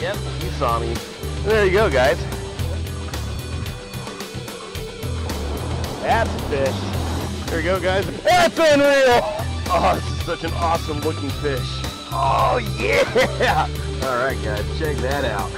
Yep, you saw me. There you go, guys. That's a fish. There you go, guys. That's unreal! Oh, this is such an awesome looking fish. Oh, yeah! Alright, guys, check that out.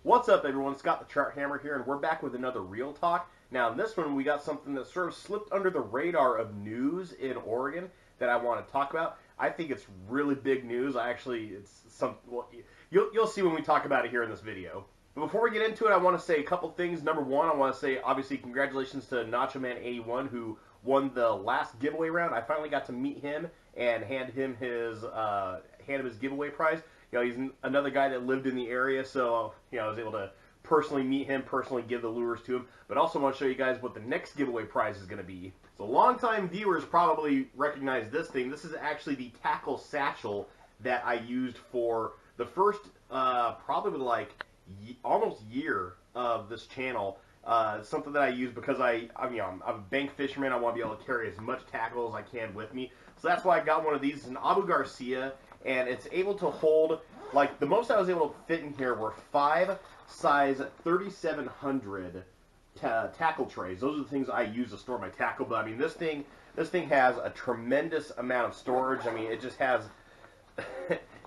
What's up, everyone? Scott the TroutHammer here, and we're back with another Real Talk. Now, in this one, we got something that sort of slipped under the radar of news in Oregon that I want to talk about. I think it's really big news. Well, you'll see when we talk about it here in this video. But before we get into it, I want to say a couple things. Number one, I want to say, obviously, congratulations to NachoMan81, who won the last giveaway round. I finally got to meet him and hand him his giveaway prize. You know, he's another guy that lived in the area, so you know, I was able to personally meet him, personally give the lures to him. But also want to show you guys what the next giveaway prize is going to be. So longtime viewers probably recognize this thing. This is actually the tackle satchel that I used for the first probably like almost year of this channel. Something that I use because I'm a bank fisherman. I want to be able to carry as much tackle as I can with me. So that's why I got one of these. It's an Abu Garcia, and it's able to hold, like, the most I was able to fit in here were 5 size 3700 tackle trays. Those are the things I use to store my tackle. But I mean, this thing has a tremendous amount of storage. I mean, it just has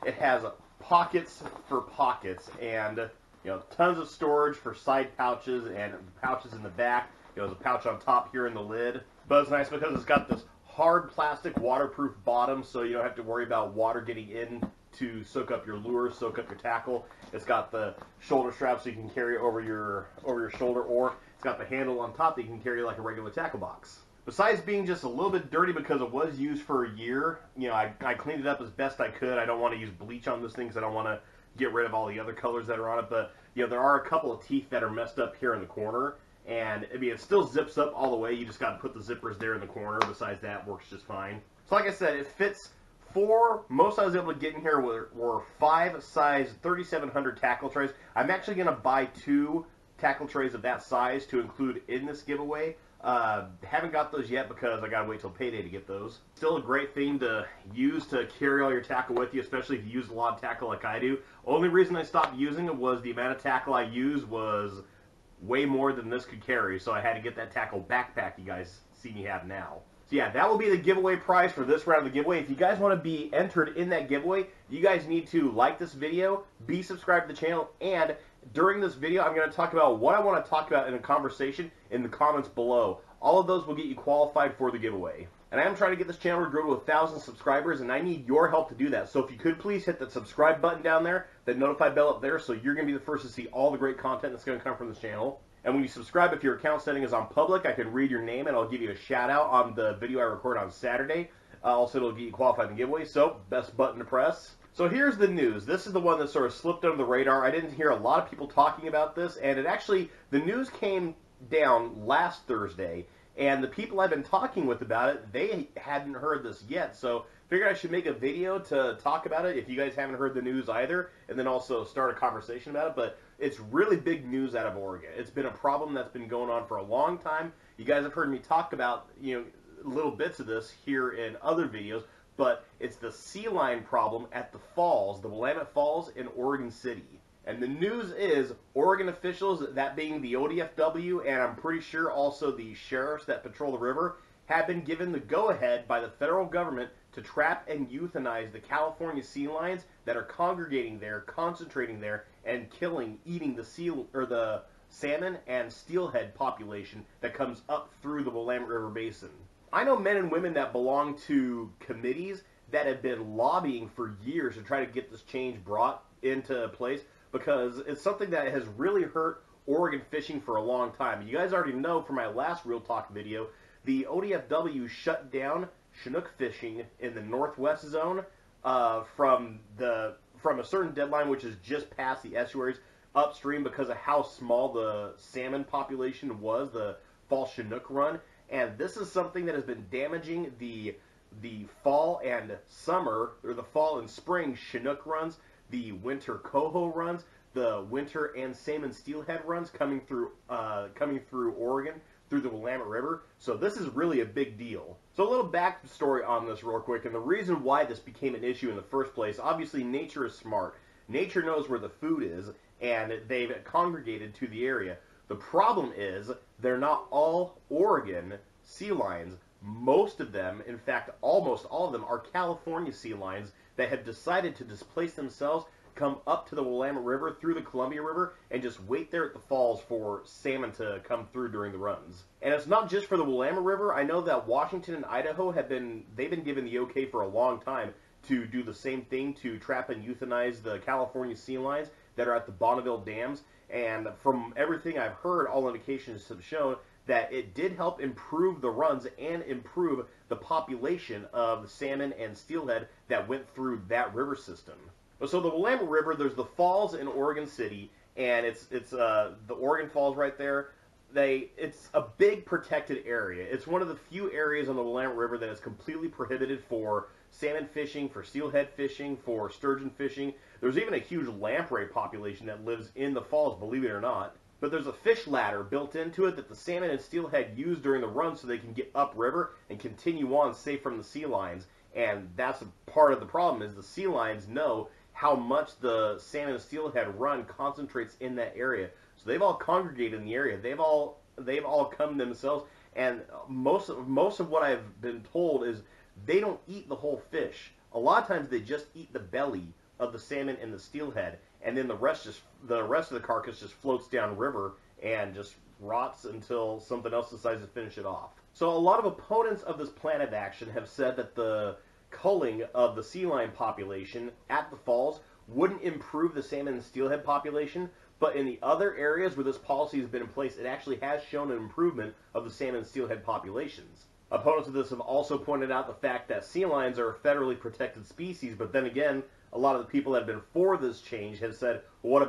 it has pockets for pockets, and you know, tons of storage for side pouches and pouches in the back. You know, there's a pouch on top here in the lid. But it's nice because it's got this hard plastic waterproof bottom, so you don't have to worry about water getting in to soak up your lure, soak up your tackle. It's got the shoulder strap so you can carry it over your shoulder, or it's got the handle on top that you can carry like a regular tackle box. Besides being just a little bit dirty because it was used for a year, you know, I cleaned it up as best I could. I don't want to use bleach on this thing because I don't want to get rid of all the other colors that are on it. But you know, there are a couple of teeth that are messed up here in the corner, and I mean, it still zips up all the way. You just got to put the zippers there in the corner. Besides that, works just fine. So like I said, it fits 4. Most I was able to get in here were 5 size 3700 tackle trays. I'm actually going to buy 2 tackle trays of that size to include in this giveaway. Haven't got those yet because I gotta wait till payday to get those. Still a great thing to use to carry all your tackle with you, especially if you use a lot of tackle like I do. Only reason I stopped using it was the amount of tackle I used was way more than this could carry, so I had to get that tackle backpack you guys see me have now. So yeah, that will be the giveaway prize for this round of the giveaway. If you guys want to be entered in that giveaway, you guys need to like this video, be subscribed to the channel, and during this video, I'm going to talk about what I want to talk about in a conversation in the comments below. All of those will get you qualified for the giveaway. And I am trying to get this channel to grow to 1,000 subscribers, and I need your help to do that. So if you could please hit that subscribe button down there, that notify bell up there, so you're going to be the first to see all the great content that's going to come from this channel. And when you subscribe, if your account setting is on public, I can read your name and I'll give you a shout out on the video I record on Saturday. Also, it'll get you qualified in the giveaway, so best button to press. So here's the news. This is the one that sort of slipped under the radar. I didn't hear a lot of people talking about this, and the news came down last Thursday, and the people I've been talking with about it, they hadn't heard this yet, so figured I should make a video to talk about it if you guys haven't heard the news either, and then also start a conversation about it. But it's really big news out of Oregon. It's been a problem that's been going on for a long time. You guys have heard me talk about, you know, little bits of this here in other videos, but it's the sea lion problem at the falls, the Willamette Falls in Oregon City. And the news is Oregon officials, that being the ODFW, and I'm pretty sure also the sheriffs that patrol the river, have been given the go-ahead by the federal government to trap and euthanize the California sea lions that are congregating there, concentrating there, and eating the salmon and steelhead population that comes up through the Willamette River Basin. I know men and women that belong to committees that have been lobbying for years to try to get this change brought into place, because it's something that has really hurt Oregon fishing for a long time. You guys already know from my last Real Talk video, the ODFW shut down Chinook fishing in the northwest zone from a certain deadline, which is just past the estuaries upstream, because of how small the salmon population was, the fall Chinook run. And this is something that has been damaging the fall and summer, or the fall and spring Chinook runs, the winter coho runs, the winter and salmon steelhead runs coming through Oregon through the Willamette River, so this is really a big deal. So a little backstory on this real quick, and the reason why this became an issue in the first place, obviously nature is smart. Nature knows where the food is, and they've congregated to the area. The problem is, they're not all Oregon sea lions. Most of them, in fact, almost all of them, are California sea lions that have decided to displace themselves, come up to the Willamette River through the Columbia River, and just wait there at the falls for salmon to come through during the runs. And it's not just for the Willamette River. I know that Washington and Idaho they've been given the okay for a long time to do the same thing, to trap and euthanize the California sea lions that are at the Bonneville dams. And from everything I've heard, all indications have shown that it did help improve the runs and improve the population of salmon and steelhead that went through that river system. So the Willamette River, there's the falls in Oregon City, and it's the Oregon Falls right there. It's a big protected area. It's one of the few areas on the Willamette River that is completely prohibited for salmon fishing, for steelhead fishing, for sturgeon fishing. There's even a huge lamprey population that lives in the falls, believe it or not. But there's a fish ladder built into it that the salmon and steelhead use during the run so they can get upriver and continue on safe from the sea lions. And that's a part of the problem, is the sea lions know how much the salmon and steelhead run concentrates in that area. So they've all congregated in the area. They've all come themselves, and most of what I've been told is they don't eat the whole fish. A lot of times they just eat the belly of the salmon and the steelhead, and then the rest of the carcass just floats downriver and just rots until something else decides to finish it off. So a lot of opponents of this plan of action have said that the culling of the sea lion population at the falls wouldn't improve the salmon and steelhead population, but in the other areas where this policy has been in place, it actually has shown an improvement of the salmon and steelhead populations. Opponents of this have also pointed out the fact that sea lions are a federally protected species, but then again, a lot of the people that have been for this change have said, well,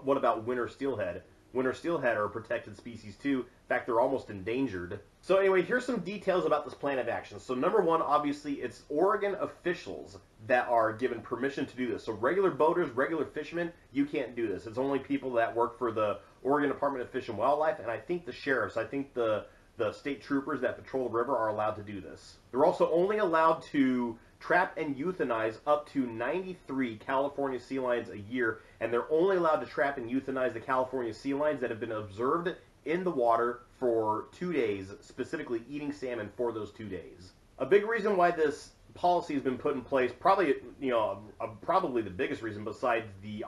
what about winter steelhead? Winter steelhead are a protected species too. In fact, they're almost endangered. So anyway, here's some details about this plan of action. So number one, obviously, it's Oregon officials that are given permission to do this. So regular boaters, regular fishermen, you can't do this. It's only people that work for the Oregon Department of Fish and Wildlife, and I think the sheriffs, I think the state troopers that patrol the river are allowed to do this. They're also only allowed to trap and euthanize up to 93 California sea lions a year, and they're only allowed to trap and euthanize the California sea lions that have been observed in the water for 2 days, specifically eating salmon for those 2 days. A big reason why this policy has been put in place, probably the biggest reason besides the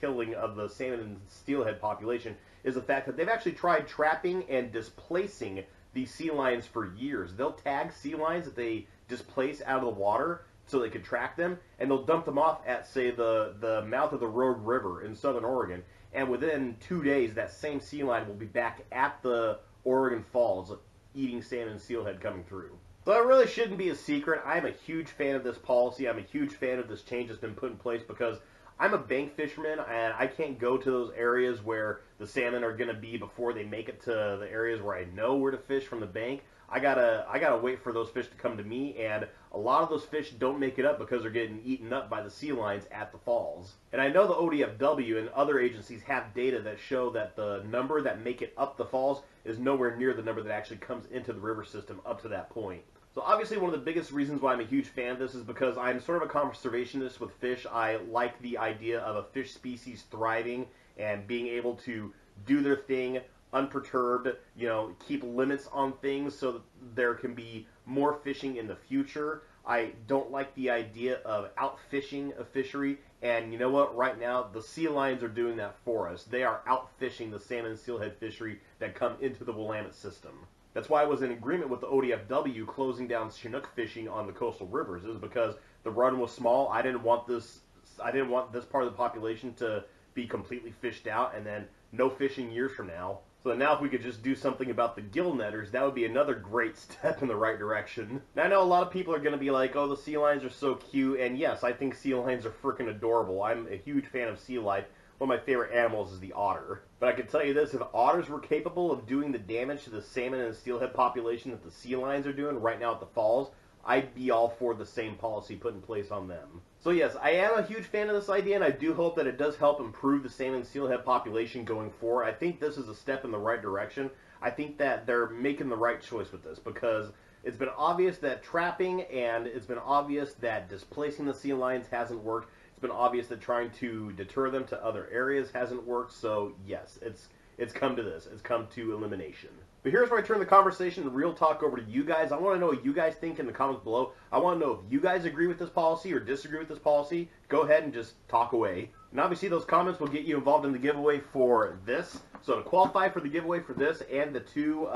killing of the salmon and steelhead population, is the fact that they've actually tried trapping and displacing these sea lions for years. They'll tag sea lions that they displace out of the water so they could track them, and they'll dump them off at, say, the mouth of the Rogue River in southern Oregon, and within 2 days, that same sea lion will be back at the Oregon Falls eating salmon and steelhead coming through. So it really shouldn't be a secret. I'm a huge fan of this policy. I'm a huge fan of this change that's been put in place because I'm a bank fisherman, and I can't go to those areas where the salmon are going to be before they make it to the areas where I know where to fish from the bank. I gotta wait for those fish to come to me, and a lot of those fish don't make it up because they're getting eaten up by the sea lions at the falls. And I know the ODFW and other agencies have data that show that the number that make it up the falls is nowhere near the number that actually comes into the river system up to that point. So obviously one of the biggest reasons why I'm a huge fan of this is because I'm sort of a conservationist with fish. I like the idea of a fish species thriving and being able to do their thing unperturbed, keep limits on things so that there can be more fishing in the future. I don't like the idea of outfishing a fishery, and you know what? Right now, the sea lions are doing that for us. They are outfishing the salmon and steelhead fishery that come into the Willamette system. That's why I was in agreement with the ODFW closing down Chinook fishing on the coastal rivers. It was because the run was small. I didn't want this part of the population to be completely fished out and then no fishing years from now. So now if we could just do something about the gill netters, that would be another great step in the right direction. Now I know a lot of people are going to be like, oh, the sea lions are so cute, and yes, I think sea lions are freaking adorable. I'm a huge fan of sea life. One of my favorite animals is the otter. But I can tell you this, if otters were capable of doing the damage to the salmon and steelhead population that the sea lions are doing right now at the falls, I'd be all for the same policy put in place on them. So yes, I am a huge fan of this idea, and I do hope that it does help improve the salmon and steelhead population going forward. I think this is a step in the right direction. I think that they're making the right choice with this, because it's been obvious that trapping, and it's been obvious that displacing the sea lions hasn't worked. It's been obvious that trying to deter them to other areas hasn't worked. So yes, it's come to this. It's come to elimination. But here's where I turn the conversation and real talk over to you guys. I want to know what you guys think in the comments below. I want to know if you guys agree with this policy or disagree with this policy. Go ahead and just talk away. And obviously those comments will get you involved in the giveaway for this. So to qualify for the giveaway for this and the two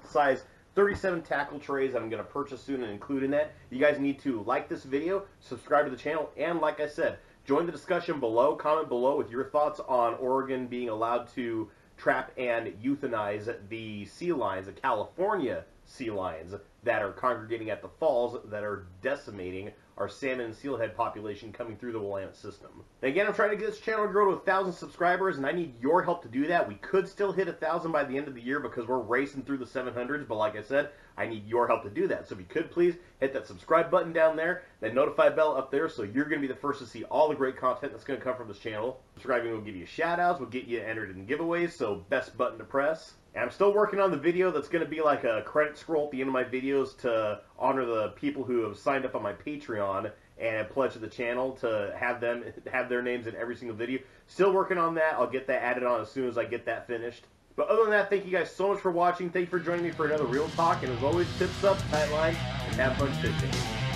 size 37 tackle trays that I'm going to purchase soon and include in that, you guys need to like this video, subscribe to the channel, and like I said, join the discussion below. Comment below with your thoughts on Oregon being allowed to trap and euthanize the sea lions, the California sea lions that are congregating at the falls that are decimating our salmon and steelhead population coming through the Willamette system. And again, I'm trying to get this channel to grow to 1,000 subscribers, and I need your help to do that. We could still hit 1,000 by the end of the year because we're racing through the 700s, but like I said, I need your help to do that. So if you could please hit that subscribe button down there, that notify bell up there, so you're going to be the first to see all the great content that's going to come from this channel. Subscribing will give you shout-outs, will get you entered in giveaways, so best button to press. And I'm still working on the video that's going to be like a credit scroll at the end of my videos to honor the people who have signed up on my Patreon and pledged to the channel, to have them have their names in every single video. Still working on that. I'll get that added on as soon as I get that finished. But other than that, thank you guys so much for watching. Thank you for joining me for another Real Talk. And as always, tips up, tight line, and have fun fishing.